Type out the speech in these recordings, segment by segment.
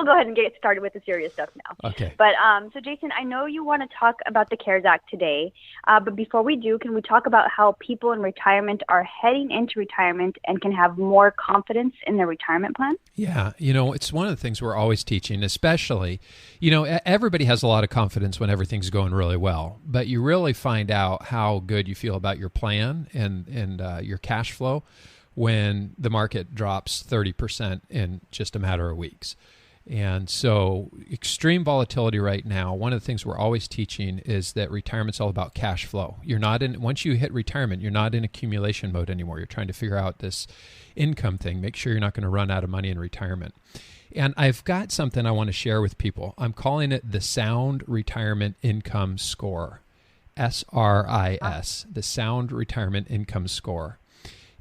I'll go ahead and get started with the serious stuff now. Okay. But so Jason, I know you want to talk about the CARES Act today, but before we do, can we talk about how people in retirement are heading into retirement and can have more confidence in their retirement plan? Yeah, it's one of the things we're always teaching, especially, everybody has a lot of confidence when everything's going really well, but you really find out how good you feel about your plan and your cash flow when the market drops 30% in just a matter of weeks. And so extreme volatility right now, one of the things we're always teaching is that retirement's all about cash flow. Once you hit retirement, you're not in accumulation mode anymore. You're trying to figure out this income thing. Make sure you're not going to run out of money in retirement. And I've got something I want to share with people. I'm calling it the Sound Retirement Income Score, SRIS, the Sound Retirement Income Score.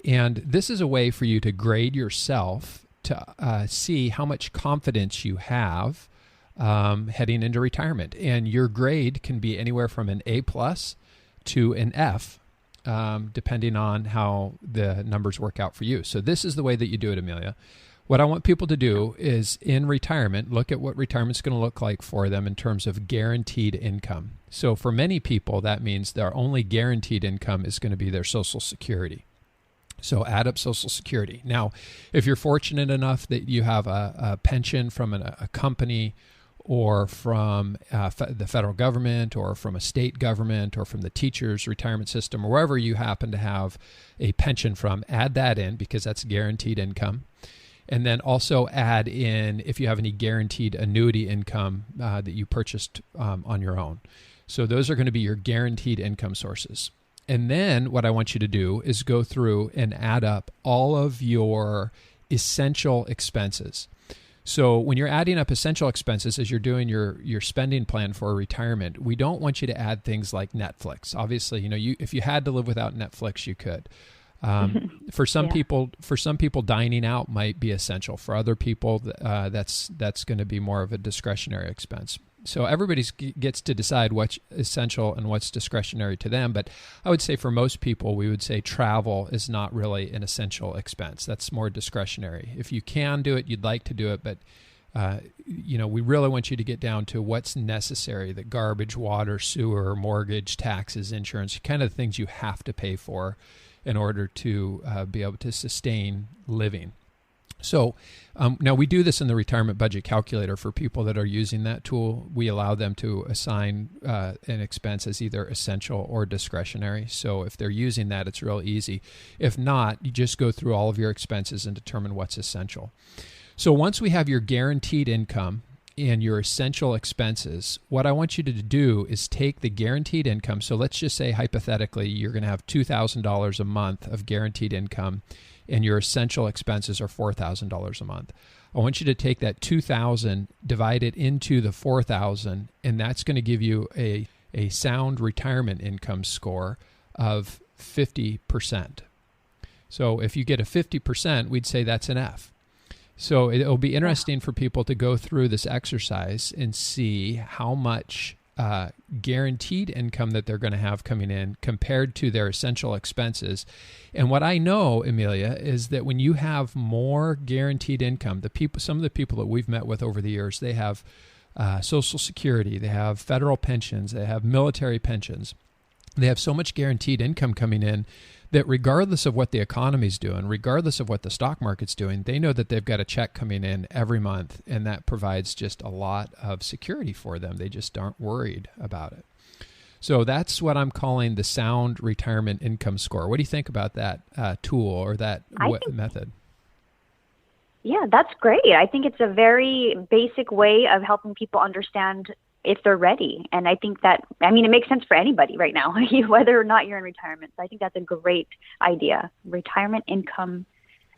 And this is a way for you to grade yourself to see how much confidence you have heading into retirement. And your grade can be anywhere from an A+ to an F, depending on how the numbers work out for you. So this is the way that you do it, Emilia. What I want people to do is in retirement, look at what retirement's going to look like for them in terms of guaranteed income. So for many people, that means their only guaranteed income is going to be their Social Security. So add up Social Security. Now, if you're fortunate enough that you have a pension from a company or from the federal government or from a state government or from the teachers' retirement system or wherever you happen to have a pension from, add that in because that's guaranteed income. And then also add in if you have any guaranteed annuity income that you purchased on your own. So those are going to be your guaranteed income sources. And then what I want you to do is go through and add up all of your essential expenses. So when you're adding up essential expenses as you're doing your spending plan for retirement, we don't want you to add things like Netflix. Obviously, if you had to live without Netflix, you could. For some people, dining out might be essential. For other people, that's going to be more of a discretionary expense. So everybody gets to decide what's essential and what's discretionary to them. But I would say for most people, we would say travel is not really an essential expense. That's more discretionary. If you can do it, you'd like to do it. But, we really want you to get down to what's necessary, the garbage, water, sewer, mortgage, taxes, insurance, kind of things you have to pay for in order to be able to sustain living. So now we do this in the retirement budget calculator for people that are using that tool. We allow them to assign an expense as either essential or discretionary. So if they're using that, it's real easy. If not, you just go through all of your expenses and determine what's essential. So once we have your guaranteed income and your essential expenses, what I want you to do is take the guaranteed income. So let's just say hypothetically, you're going to have $2,000 a month of guaranteed income and your essential expenses are $4,000 a month. I want you to take that $2,000, divide it into the $4,000, and that's going to give you a sound retirement income score of 50%. So if you get a 50%, we'd say that's an F. So it'll be interesting for people to go through this exercise and see how much guaranteed income that they're going to have coming in compared to their essential expenses. And what I know, Emilia, is that when you have more guaranteed income, some of the people that we've met with over the years, they have Social Security, they have federal pensions, they have military pensions. They have so much guaranteed income coming in that regardless of what the economy's doing, regardless of what the stock market's doing, they know that they've got a check coming in every month, and that provides just a lot of security for them. They just aren't worried about it. So that's what I'm calling the Sound Retirement Income Score. What do you think about that tool or that method? Yeah, that's great. I think it's a very basic way of helping people understand if they're ready. And I think that, it makes sense for anybody right now, whether or not you're in retirement. So I think that's a great idea. Retirement income,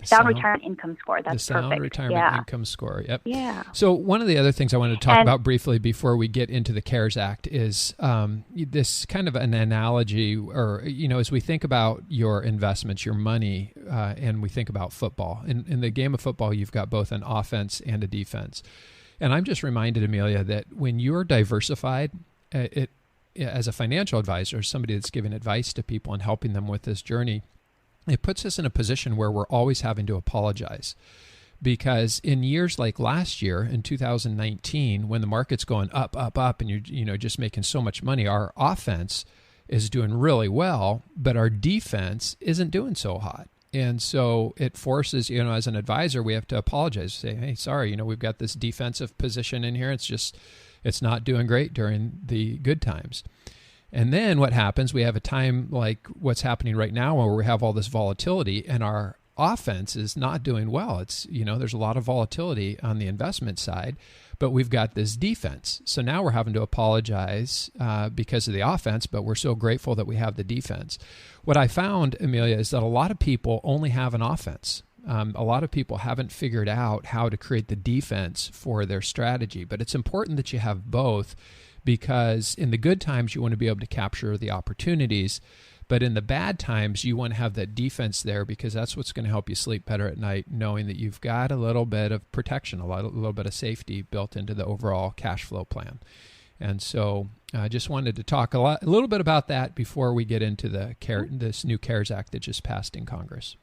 Sound Retirement Income Score. That's perfect. The Sound Retirement Income Score. Yep. Yeah. So one of the other things I wanted to talk about briefly before we get into the CARES Act is this kind of an analogy, or, as we think about your investments, your money, and we think about football. In the game of football, you've got both an offense and a defense. And I'm just reminded, Emilia, that when you're diversified, as a financial advisor, somebody that's giving advice to people and helping them with this journey, it puts us in a position where we're always having to apologize because in years like last year in 2019, when the market's going up, up, up, and you're just making so much money, our offense is doing really well, but our defense isn't doing so hot. And so it forces, as an advisor, we have to apologize, say, hey, sorry, we've got this defensive position in here. It's not doing great during the good times. And then what happens, we have a time like what's happening right now where we have all this volatility and our offense is not doing well. It's, there's a lot of volatility on the investment side, but we've got this defense. So now we're having to apologize because of the offense, but we're so grateful that we have the defense. What I found, Emilia, is that a lot of people only have an offense. A lot of people haven't figured out how to create the defense for their strategy, but it's important that you have both, because in the good times, you want to be able to capture the opportunities. But in the bad times, you want to have that defense there, because that's what's going to help you sleep better at night, knowing that you've got a little bit of protection, a little bit of safety built into the overall cash flow plan. And so I just wanted to talk a little bit about that before we get into this new CARES Act that just passed in Congress.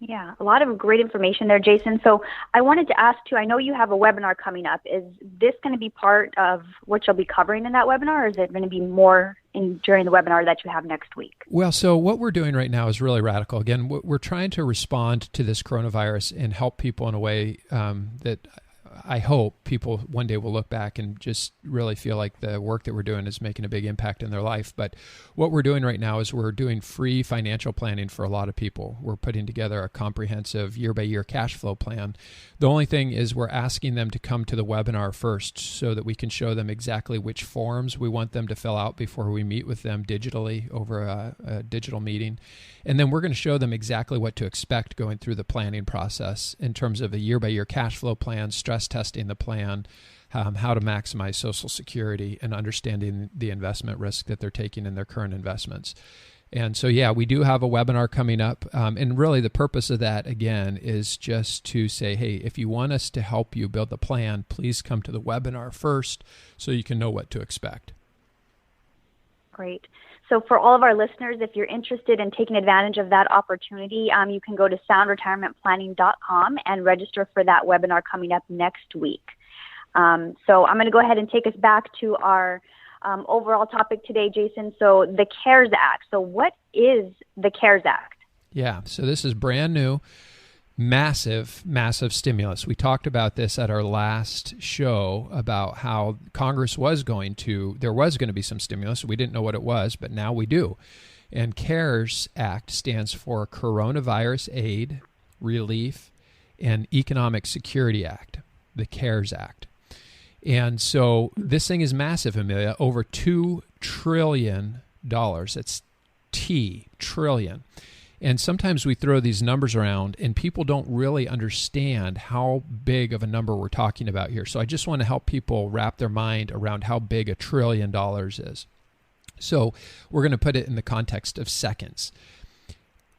Yeah, a lot of great information there, Jason. So I wanted to ask too, I know you have a webinar coming up. Is this going to be part of what you'll be covering in that webinar, or is it going to be more during the webinar that you have next week? Well, so what we're doing right now is really radical. Again, we're trying to respond to this coronavirus and help people in a way that I hope people one day will look back and just really feel like the work that we're doing is making a big impact in their life. But what we're doing right now is we're doing free financial planning for a lot of people. We're putting together a comprehensive year-by-year cash flow plan. The only thing is we're asking them to come to the webinar first so that we can show them exactly which forms we want them to fill out before we meet with them digitally over a digital meeting. And then we're going to show them exactly what to expect going through the planning process in terms of a year-by-year cash flow plan, stress testing the plan, how to maximize Social Security, and understanding the investment risk that they're taking in their current investments. And so, yeah, we do have a webinar coming up. And really the purpose of that, again, is just to say, hey, if you want us to help you build the plan, please come to the webinar first so you can know what to expect. Great. So for all of our listeners, if you're interested in taking advantage of that opportunity, you can go to soundretirementplanning.com and register for that webinar coming up next week. So I'm going to go ahead and take us back to our overall topic today, Jason. So the CARES Act. So what is the CARES Act? Yeah, so this is brand new, massive, massive stimulus. We talked about this at our last show about how Congress there was going to be some stimulus. We didn't know what it was, but now we do. And CARES Act stands for Coronavirus Aid, Relief, and Economic Security Act, the CARES Act. And so this thing is massive, Emilia, over $2 trillion. That's trillion. And sometimes we throw these numbers around and people don't really understand how big of a number we're talking about here. So I just want to help people wrap their mind around how big $1 trillion is. So we're going to put it in the context of seconds.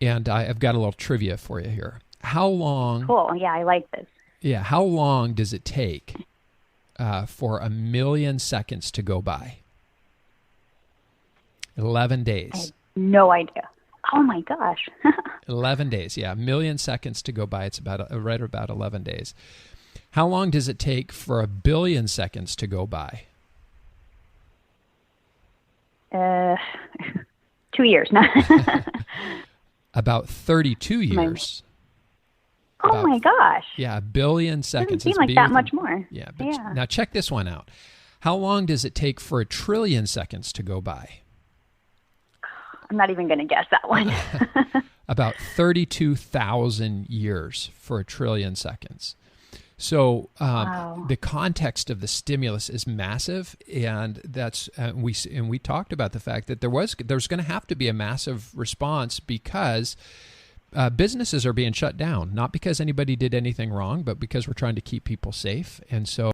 And I've got a little trivia for you here. How long? Cool. Yeah, I like this. Yeah. How long does it take for 1 million seconds to go by? 11 days. I have no idea. Oh my gosh. 11 days. Yeah. 1 million seconds to go by. It's right about 11 days. How long does it take for 1 billion seconds to go by? 2 years. About 32 years. Oh my gosh. Yeah, 1 billion seconds. Doesn't seem like that much more. Yeah, but now check this one out. How long does it take for 1 trillion seconds to go by? I'm not even going to guess that one. About 32,000 years for 1 trillion seconds. So wow. The context of the stimulus is massive, and that's we talked about the fact that there's going to have to be a massive response because businesses are being shut down, not because anybody did anything wrong, but because we're trying to keep people safe. And so